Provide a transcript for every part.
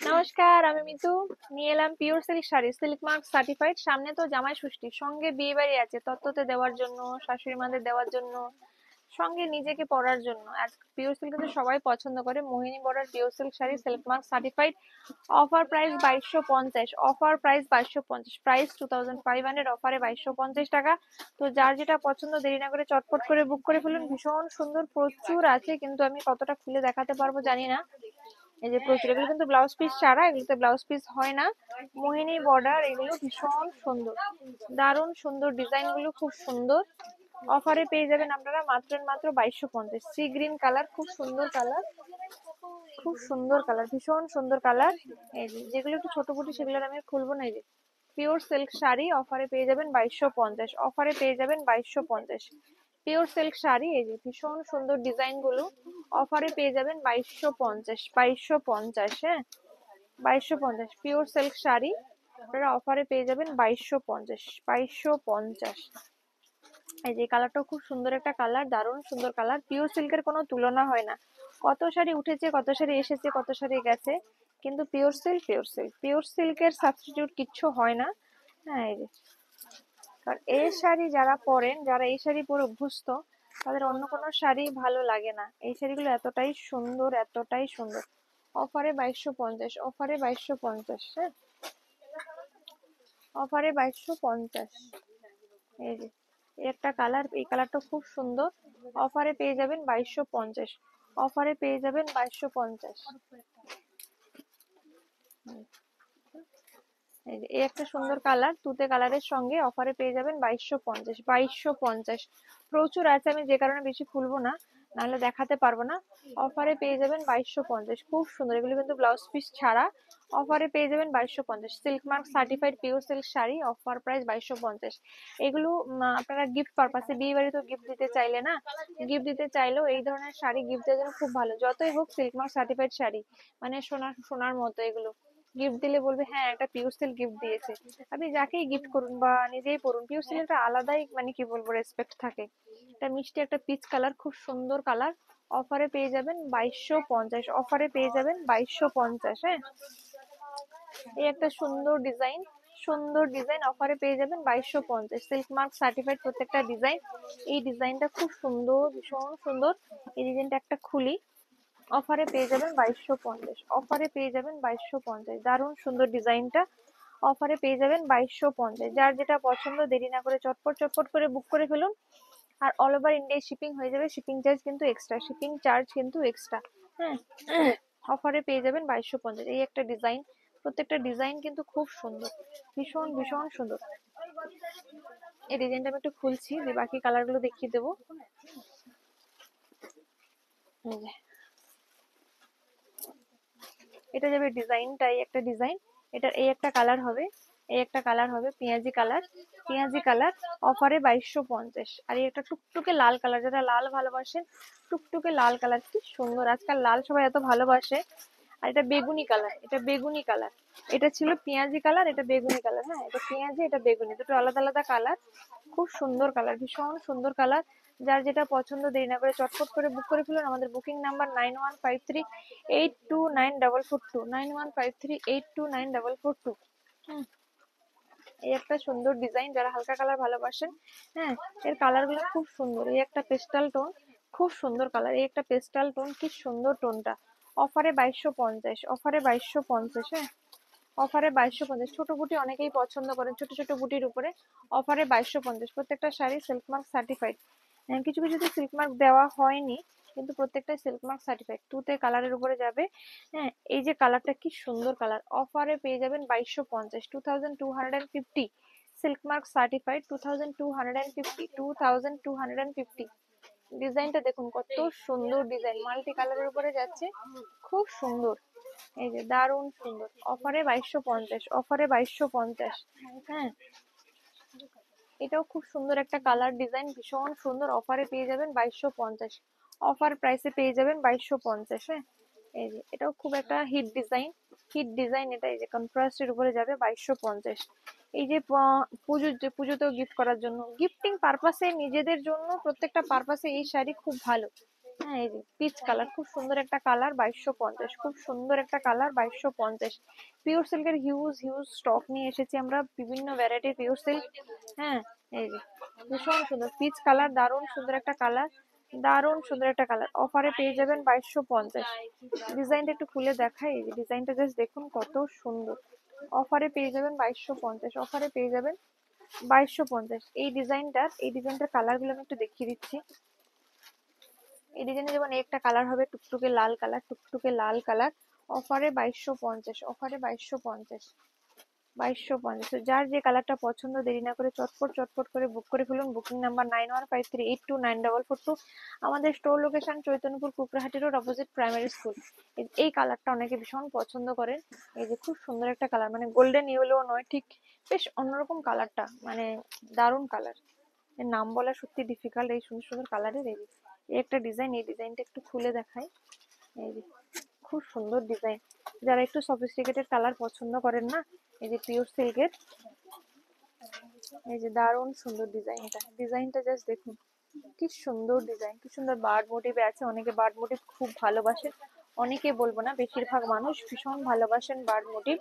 নমস্কার, আমি মিতু। নিয়ে এলাম pure silk sari, silk mark certified. সামনে তো জামাই ষষ্ঠী, সঙ্গে বিয়ে বাড়ি আছে, তত্ত্বতে দেওয়ার জন্য, শাশুড়ি মাদের দেওয়ার জন্য, সঙ্গে নিজেকে পরার জন্য। আর পিওর সিল্ক কিন্তু সবাই পছন্দ করে। Mohini border pure silk sari, silk mark certified. Offer price 2250, offer price 2250, price 2500, অফারে 2250 টাকা। তো যার যেটা পছন্দ দেরি না করে চটপট করে বুক করে ফেলুন। ভীষণ সুন্দর, প্রচুর আছে, কিন্তু আমি কতটা খুলে দেখাতে পারবো জানি না। এই যে প্রচুর, এগুলো কিন্তু ব্লাউজ পিস ছাড়া, এগুলোতে ব্লাউজ পিস হয় না। মোহিনী বর্ডার, এগুলো ভীষণ সুন্দর, দারুণ সুন্দর, ডিজাইন গুলো খুব সুন্দর। অফারে পেয়ে যাবেন আপনারা মাত্র মাত্র 2250। সি গ্রিন কালার, খুব সুন্দর কালার, খুব সুন্দর কালার, ভীষণ সুন্দর কালার। এই যে যেগুলো একটু ছোট বুটি সেগুলো আমি খুলবো না। এই যে পিওর সিল্ক শাড়ি, অফারে পেয়ে যাবেন 2250, অফারে পেয়ে যাবেন 2250। পিওর সিল্ক শাড়ি, এই যে ভীষণ সুন্দর ডিজাইন গুলো, অফারে পেয়ে যাবেন 2250, 2250। হ্যাঁ, 2250 পিওর সিল্ক শাড়ি আপনারা অফারে পেয়ে যাবেন 2250, 2250। এই যে কালারটাও খুব সুন্দর একটা কালার, দারুণ সুন্দর কালার। পিওর সিল্কের কোনো তুলনা হয় না। কত শাড়ি উঠেছে, কত শাড়ি এসেছে, কত শাড়ি গেছে, কিন্তু pure silk, pure silk, pure সিল্কের সাবস্টিটিউট কিচ্ছু হয় না। হ্যাঁ, এই যে কারণ এই শাড়ি যারা পরেন, যারা এই শাড়ি পরে অভ্যস্ত, তাদের অন্য কোনো শাড়ি ভালো লাগে না। এই শাড়িগুলো এতটাই সুন্দর, এতটাই সুন্দর। অফারে 2250, অফারে 2250। হ্যাঁ, অফারে 2250। এই যে এই একটা কালার, এই কালারটা খুব সুন্দর। অফারে পেয়ে যাবেন 2250, অফারে পেয়ে যাবেন 2250। এই যে এই একটা সুন্দর কালার, তুতে কালারের সঙ্গে অফারে পেয়ে যাবেন 2250, 2250। প্রচুর আছে, আমি যে কারণে বেশি খুলবো না, নাহলে দেখাতে পারবো না। অফারে পেয়ে যাবেন 2250, খুব সুন্দর। এগুলো কিন্তু ব্লাউজ পিস ছাড়া, অফারে পেয়ে যাবেন 2250। Silk mark certified pure silk sari, offer price 2250। এগুলো আপনারা গিফট পারপাসে, বিয়ে বাড়ি তো গিফট দিতে চাইলে না, গিফট দিতে চাইলেও এই ধরনের শাড়ি গিফট দেওয়ার জন্য খুব ভালো। যতই হোক সিল্ক মার্ক সার্টিফাইড শাড়ি, মানে সোনার সোনার মতো। এগুলো গিফট দিলে বলবে হ্যাঁ একটা পিওর সিল্ক গিফট দিয়েছে। আপনি যাকেই গিফট করুন বা নিজেই পরুন, পিওর সিল্ক একটা আলাদাই, মানে কি বলবো, রেসপেক্ট থাকে। এটা মিষ্টি একটা পিচ কালার, খুব সুন্দর কালার। অফারে পেয়ে যাবেন 2250, অফারে পেয়ে যাবেন 2250। হ্যাঁ, এই একটা সুন্দর ডিজাইন, সুন্দর ডিজাইন, অফারে পেয়ে যাবেন 2250। সিল্ক মার্ক সার্টিফাইড প্রত্যেকটা ডিজাইন। এই ডিজাইনটা খুব সুন্দর, ভীষণ সুন্দর। এই ডিজাইনটা একটা খুলি, অফারে পেয়ে যাবেন 2250, অফারে পেয়ে যাবেন 2250। দারুণ সুন্দর ডিজাইনটা, অফারে পেয়ে যাবেন 2250। যার যেটা পছন্দ দেরি না করে চটপট চটপট করে বুক করে ফেলুন। আর অল ওভার ইন্ডিয়া শিপিং হয়ে যাবে, শিপিং চার্জ কিন্তু এক্সট্রা, শিপিং চার্জ কিন্তু এক্সট্রা। হ্যাঁ, অফারে পেয়ে যাবেন 2250। এই একটা ডিজাইন, প্রত্যেকটা ডিজাইন কিন্তু খুব সুন্দর, ভীষণ ভীষণ সুন্দর। এই ডিজাইনটা আমি একটু খুলছি, দিয়ে বাকি কালার গুলো দেখিয়ে দেবো। এই যে এটা যাবে ডিজাইনটা, এই একটা ডিজাইন, এটার এই একটা কালার হবে, এই একটা কালার হবে পেঁয়াজি কালার, পেঁয়াজি কালার। অফারে 2250। আর এই একটা টুকটুকে লাল কালার, যারা লাল ভালোবাসেন, টুকটুকে লাল কালার, কি সুন্দর। আজকাল লাল সবাই এত ভালোবাসে। আর এটা বেগুনি কালার, এটা বেগুনি কালার। এটা ছিল পেঁয়াজি কালার, এটা বেগুনি কালার। হ্যাঁ, এটা পেঁয়াজি, এটা বেগুনি, দুটো আলাদা আলাদা কালার। খুব সুন্দর কালার, ভীষণ সুন্দর কালার। যার যেটা পছন্দ দেরি না করে চটপট করে বুক করে ফেলুন। আমাদের বুকিং নাম্বার 9153829442, 9153829442। এই একটা সুন্দর ডিজাইন, যারা হালকা কালার ভালোবাসেন। হ্যাঁ, এর কালার গুলো খুব সুন্দর। এই একটা পেস্টাল টোন, খুব সুন্দর কালার। এই একটা পেস্টাল টোন, কি সুন্দর টোনটা। অফারে 2250, অফারে 2250। হ্যাঁ, অফারে 2250। ছোট বুটি অনেকেই পছন্দ করেন, ছোট ছোট বুটির উপরে। অফারে 2250, প্রত্যেকটা শাড়ি সিল্ক মার্ক সার্টিফাইড। কিছু কিছুতে সিল্ক মার্ক দেওয়া হয়নি, কিন্তু প্রত্যেকটাই সিল্ক মার্ক সার্টিফাইড। তুতে কালারের উপরে যাবে। হ্যাঁ, এই যে কালারটা কি সুন্দর কালার, অফারে পেয়ে যাবেন 2250, 2250। Silk mark certified, 2250, 2250। ডিজাইনটা দেখুন কত সুন্দর ডিজাইন, মাল্টি কালারের উপরে যাচ্ছে, খুব সুন্দর। এই যে দারুণ সুন্দর, অফারে 2250, অফারে 2250। হ্যাঁ, এটাও খুব সুন্দর একটা কালার, ডিজাইন ভীষণ সুন্দর। অফারে পেয়ে যাবেন 2250, অফার প্রাইসে পেয়ে যাবেন 2250। হ্যাঁ, এই যে এটাও খুব একটা হিট ডিজাইন, হিট ডিজাইন এটা। এই যে কন্ট্রাস্টের উপরে যাবে 2250। এই যে পুজোতেও গিফট করার জন্য, গিফটিং পারপাসে, নিজেদের জন্য, প্রত্যেকটা পারপাসে এই শাড়ি খুব ভালো। হ্যাঁ, এই যে পিচ কালার, খুব সুন্দর একটা কালার, 2250। খুব সুন্দর একটা কালার, 2250। পিওর সিল্কের হিউজ হিউজ স্টক নিয়ে এসেছি আমরা, বিভিন্ন ভ্যারাইটির পিওর সিল্ক। হ্যাঁ, এই যে ভীষণ সুন্দর পিচ কালার, দারুণ সুন্দর একটা কালার, দারুণ সুন্দর একটা কালার। অফারে পেয়ে যাবেন 2250। ডিজাইনটা একটু খুলে দেখাই, এই যে ডিজাইনটা জাস্ট দেখুন কত সুন্দর। অফারে পেয়ে যাবেন 2250। অফারে পেয়ে যাবেন 2250। এই ডিজাইনটার কালার গুলো আমি একটু দেখিয়ে দিচ্ছি। এই ডিজাইনে যেমন একটা কালার হবে টুকটুকে লাল কালার, টুকটুকে লাল কালার। অফারে 2250। অফারে 2250। 2250। যার যে কালারটা পছন্দ দেরি না করে চটপট চটপট করে বুক করে ফেলুন। Booking number 9153829442। আমাদের store location Chaitanyapur Kukrahati road, opposite primary school. এই কালারটা অনেকে ভীষণ পছন্দ করেন। এই যে খুব সুন্দর একটা কালার, মানে গোল্ডেন ইয়েলো নয় ঠিক, বেশ অন্যরকম কালারটা, মানে দারুণ কালার। এর নাম বলা সত্যি ডিফিকাল্ট, এই সুন্দর সুন্দর কালারের। এই যে এই একটা ডিজাইন, এই ডিজাইনটা একটু খুলে দেখাই। এই যে খুব সুন্দর ডিজাইন। যারা একটু সফিস্টিকেটেড কালার পছন্দ করেন না, এই যে পিওর সিল্কের, এই যে দারুণ সুন্দর ডিজাইনটা। ডিজাইনটা জাস্ট দেখুন কি সুন্দর ডিজাইন, কি সুন্দর বার্ড মোটিভে আছে। অনেকে বার্ড মোটিভ খুব ভালোবাসেন, অনেকে বলবো না, বেশিরভাগ মানুষ ভীষণ ভালোবাসেন বার্ড মোটিভ।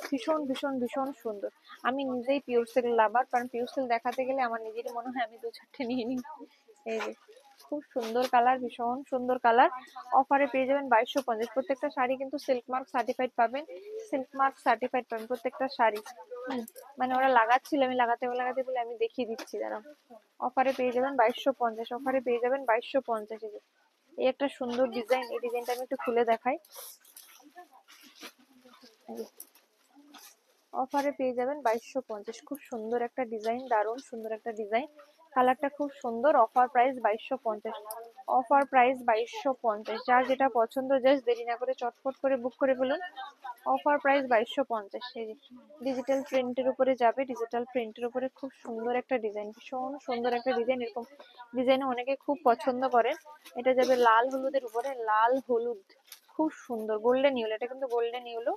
ভীষণ ভীষণ ভীষণ সুন্দর। আমি নিজেই পিওর সিল্ক লাভার, কারণ পিওর সিল্ক দেখাতে গেলে আমার নিজেরই মনে হয় আমি দু চারটে নিয়ে নিই। এই যে খুব সুন্দর কালার, ভীষণ সুন্দর কালার। অফারে পেয়ে যাবেন 2250। প্রত্যেকটা শাড়ি কিন্তু সিল্ক মার্ক সার্টিফাইড পাবেন, সিল্ক মার্ক সার্টিফাইড পাবেন প্রত্যেকটা শাড়ি। মানে ওরা লাগাচ্ছিল, আমি লাগাতে লাগাতে বলে আমি দেখিয়ে দিচ্ছি দাঁড়াও। অফারে পেয়ে যাবেন 2250। অফারে পেয়ে যাবেন 2250। এই একটা সুন্দর ডিজাইন, এই ডিজাইনটা আমি একটু খুলে দেখাই। অফারে পেয়ে যাবেন 2250। খুব সুন্দর একটা ডিজাইন, দারুণ সুন্দর একটা ডিজাইন, কালারটা খুব সুন্দর। Offer price 2250। Offer price 2250। যার যেটা পছন্দ জাস্ট দেরি না করে চটপট করে বুক করে ফেলুন। Offer price 2250। এই ডিজিটাল প্রিন্টের উপরে যাবে, ডিজিটাল প্রিন্টের উপরে খুব সুন্দর একটা ডিজাইন, ভীষণ সুন্দর একটা ডিজাইন। এরকম ডিজাইন অনেকে খুব পছন্দ করেন। এটা যাবে লাল হলুদের উপরে, লাল হলুদ, খুব সুন্দর গোল্ডেন ইয়েলো। এটা কিন্তু গোল্ডেন ইয়েলো,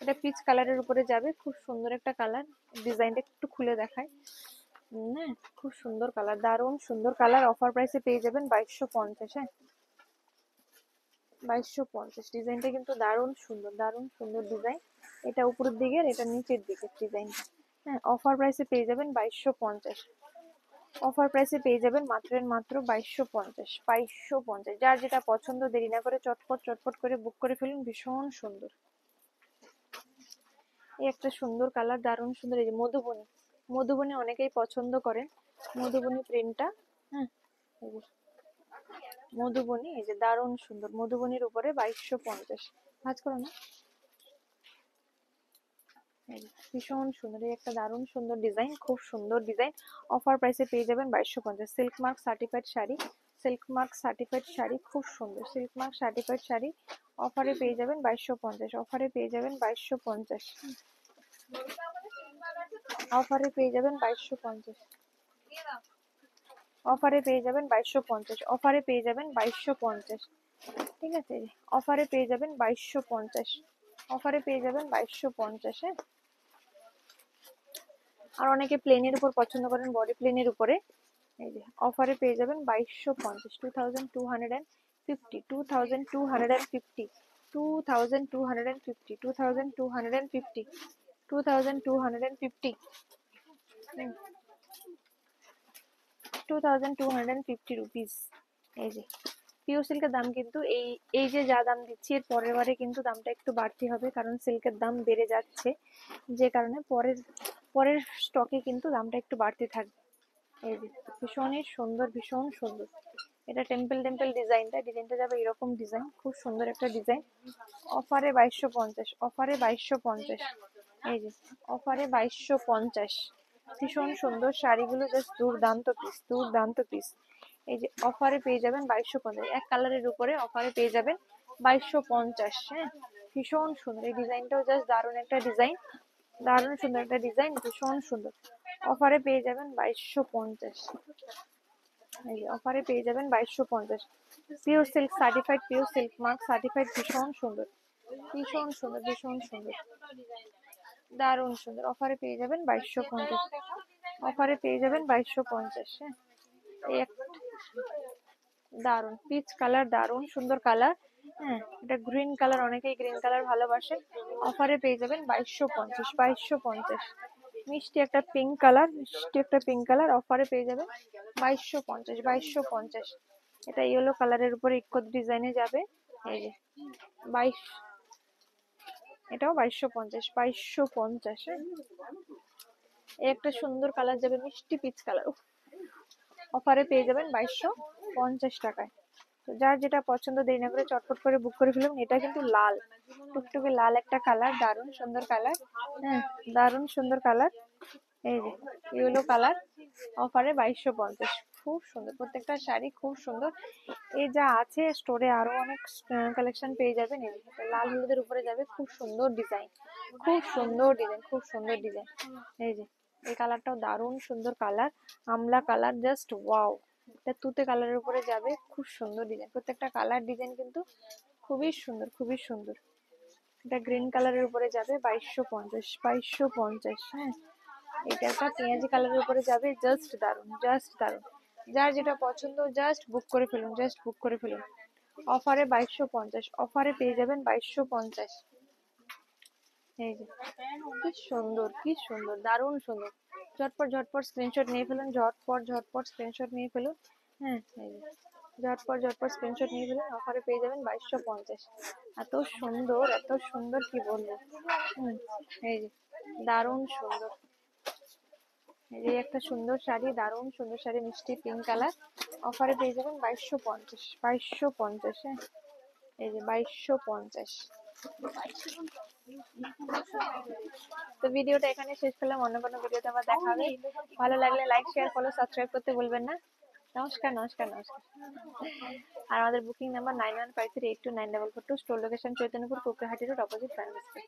এটা পিচ কালারের উপরে যাবে, খুব সুন্দর একটা কালার। ডিজাইনটা একটু খুলে দেখায়। হ্যাঁ, খুব সুন্দর কালার, দারুণ সুন্দর কালার। অফার প্রাইসে পেয়ে যাবেন 2250। হ্যাঁ, 2250। ডিজাইনটা কিন্তু দারুণ সুন্দর, দারুণ সুন্দর ডিজাইন। এটা উপরের দিকের, এটা নিচের দিকের ডিজাইনটা। হ্যাঁ, অফার প্রাইসে পেয়ে যাবেন 2250। অফার প্রাইসে পেয়ে যাবেন মাত্র মাত্র 2250। 2250। যার যেটা পছন্দ দেরি না করে চটপট চটপট করে বুক করে ফেলুন। ভীষণ সুন্দর, এই একটা সুন্দর কালার, দারুণ সুন্দর। এই যে মধুবনী, মধুবনী অনেকেই পছন্দ করেন, মধুবনী প্রিন্টটা। হ্যাঁ, এই যে মধুবনী, এই যে দারুণ সুন্দর মধুবনীর উপরে 2250। ভাঁজ করো না। ভীষণ সুন্দর, এই একটা দারুণ সুন্দর ডিজাইন, খুব সুন্দর ডিজাইন। অফার প্রাইসে পেয়ে যাবেন 2250। Silk mark certified sari, silk mark certified sari, খুব সুন্দর সিল্ক মার্ক সার্টিফাইড শাড়ি। অফারে পেয়ে যাবেন 2250। অফারে পেয়ে যাবেন 2250। অফারে পেয়ে যাবেন 2250। অফারে পেয়ে যাবেন 2250। অফারে পেয়ে যাবেন 2250। ঠিক আছে, অফারে পেয়ে যাবেন 2250। অফারে পেয়ে যাবেন 2250। হ্যাঁ, আর অনেকে প্লেনের উপর পছন্দ করেন, বডি প্লেনের উপরে। এই যে অফারে পেয়ে যাবেন 2250। 2250, 2250, 2250, 2250, 2250, 2250 রুপিস। এই যে পিওর সিল্কের দাম কিন্তু এই এই যে যা দাম দিচ্ছি, এর পরের বারে কিন্তু দামটা একটু বাড়তি হবে, কারণ সিল্কের দাম বেড়ে যাচ্ছে, যে কারণে পরের পরের স্টকে কিন্তু দামটা একটু বাড়তি থাকবে। এই যে ভীষণই সুন্দর, ভীষণ সুন্দর। এটা টেম্পল টেম্পল ডিজাইনটা, ডিজাইনটা যাবে এরকম ডিজাইন, খুব সুন্দর একটা ডিজাইন। অফারে 2250। অফারে 2250। এই যে অফারে 2250। ভীষণ সুন্দর শাড়িগুলো, জাস্ট দুর্দান্ত পিস, দুর্দান্ত পিস। এই যে অফারে পেয়ে যাবেন 2250। এক কালারের উপরে অফারে পেয়ে যাবেন 2250। হ্যাঁ, ভীষণ সুন্দর, এই ডিজাইনটাও জাস্ট দারুণ একটা ডিজাইন, দারুণ সুন্দর একটা ডিজাইন, ভীষণ সুন্দর। অফারে পেয়ে যাবেন 2250। এই যে অফারে পেয়ে যাবেন 2250। Pure silk certified, pure silk mark certified, ভীষণ সুন্দর, ভীষণ সুন্দর, ভীষণ সুন্দর, দারুণ সুন্দর। অফারে পেয়ে যাবেন 2250। অফারে পেয়ে যাবেন 2250। হ্যাঁ, এই দারুন পিচ কালার, দারুন সুন্দর কালার। হ্যাঁ, এটা গ্রিন কালার, অনেকেই গ্রিন কালার ভালোবাসে। অফারে পেয়ে যাবেন 2250, 2250। মিষ্টি একটা পিঙ্ক কালার, মিষ্টি একটা পিঙ্ক কালার, অফারে পেয়ে যাবেন 2250, 2250। এটা ইয়েলো কালারের উপরে ইকো ডিজাইনে যাবে। এই যে 22, এটাও 2250, 2250। এই একটা সুন্দর কালার যাবে, মিষ্টি পিচ কালার, অফারে পেয়ে যাবেন 2250 টাকায়। তো যার যেটা পছন্দ দেরি না করে চটপট করে বুক করে ফেলুন। এটা কিন্তু লাল, টুকটুকে লাল একটা কালার, দারুণ সুন্দর কালার। হ্যাঁ, দারুণ সুন্দর কালার। এই যে ইয়েলো কালার, অফারে 2250। খুব সুন্দর প্রত্যেকটা শাড়ি, খুব সুন্দর। এই যা আছে স্টোরে আরো অনেক কালেকশন পেয়ে যাবেন। এই যে এটা লাল হলুদের উপরে যাবে, খুব সুন্দর ডিজাইন, খুব সুন্দর ডিজাইন, খুব সুন্দর ডিজাইন। এই যে এই কালারটাও দারুণ সুন্দর কালার, আমলা কালার, জাস্ট ওয়াও। এটা তুতে কালারের উপরে যাবে, খুব সুন্দর ডিজাইন। প্রত্যেকটা কালার ডিজাইন কিন্তু খুবই সুন্দর, খুবই সুন্দর। এটা গ্রিন কালারের উপরে যাবে 2250, 2250। হ্যাঁ, এটা একটা পেঁয়াজি কালারের উপরে যাবে, জাস্ট দারুন, জাস্ট দারুন। যার যেটা পছন্দ জাস্ট বুক করে ফেলুন, জাস্ট বুক করে ফেলুন। অফারে 2250, অফারে পেয়ে যাবেন 2250। এই যে কি সুন্দর, কি সুন্দর, দারুণ সুন্দর। ঝটপট ঝটপট স্ক্রিনশট নিয়ে ফেলুন, ঝটপট ঝটপট স্ক্রিনশট নিয়ে ফেলুন। হ্যাঁ, এই যে ঝটপট ঝটপট স্ক্রিনশট নিয়ে ফেলুন, অফারে পেয়ে যাবেন 2250। এত সুন্দর, এত সুন্দর, কি বলবো। হুম, এই যে দারুণ সুন্দর। এই যে একটা সুন্দর শাড়ি, দারুণ সুন্দর শাড়ি, মিষ্টি পিঙ্ক কালার, অফারে পেয়ে যাবেন 2250, 2250। হ্যাঁ, এই যে 2250। তো ভিডিওটা এখানে শেষ করলাম, অন্য কোনো ভিডিওতে আবার দেখা হবে। ভালো লাগলে লাইক শেয়ার ফলো সাবস্ক্রাইব করতে ভুলবেন না। নমস্কার, নমস্কার, নমস্কার। আর আমাদের booking number 9153829442, store location Chaitanyapur, Kokrahati road, opposite primary school.